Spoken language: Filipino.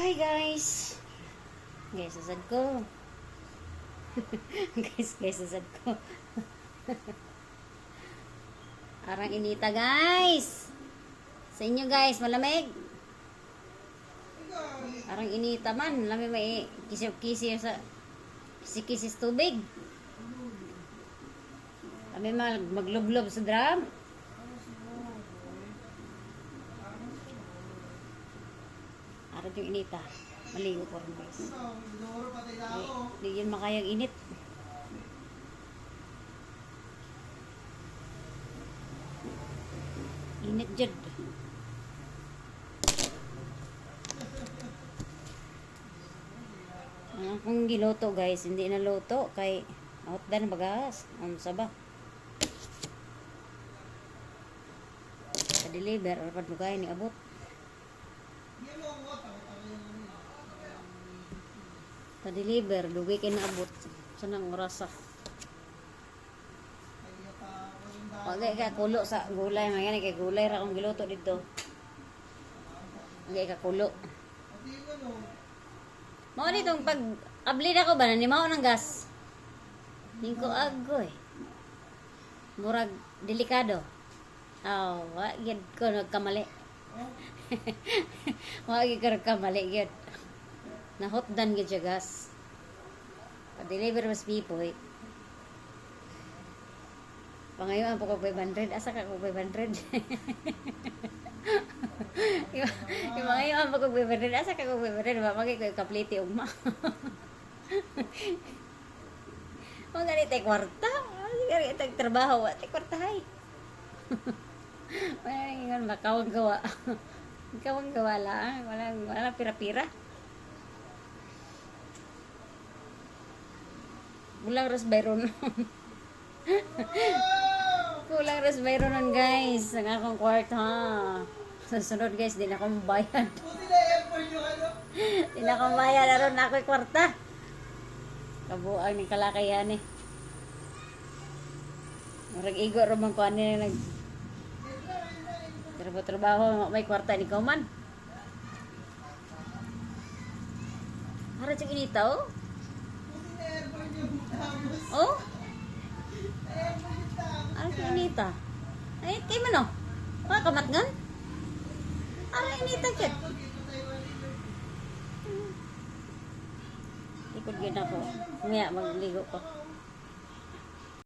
Hi guys. Guys, asad ko. guys, asad ko. Arang inita guys. Sa inyo guys, malamig. Arang inita man, lamig may kisip-kisip sa kisis tubig. Kami maglublob sa drum. Arang yung inita. Maligo ko rin guys. Di yun makayang init. Init jud. Kung giluto guys, hindi na luto kay outdan bagas. Saba. Sa-deliver or padlugay ni abot. Sa-deliver, dugay kay naabot. Sanang oras sa. Pagay ka kulo sa gulay, mga kay gulay ra kung giluto dito. Pagay ka kulo. Mao nitong pag abli na ko ba ni mao ng gas. Ningko agoy. Murag delikado. Wa gid ko nagkamali. Wa gid ko nagkamali gid. Nahotdan gid siya gas. Pa-deliver mas pipoy. Pangayon po ko 500. Asa ka ko 500? Yung pangayon po ko 500. Asa ka ko 500? Mapagay ko yung kapliti ugma. Mga ganit ay kwarta. Ganit ay trabaho. At ay kwarta hay. Wala makawang gawa. Makawang gawa lang. Wala pira-pira. Kulang ras bayron. Kulang ras bayron guys. Ang akong kwarta. Susunod guys, di na akong bayad. Di na akong bayad. Aron na ako'y kwarta. Kabuang ni kalakayan eh. Marag igo rumang ko ano na nag trabaho may kwarta ni Kauman. Harap siya kinita oh. Oh? Ano siya inita? Ay, kay man oh. Mga kamatgan? Ano inita siya? Ikot gina ko. Kumaya magligo ko.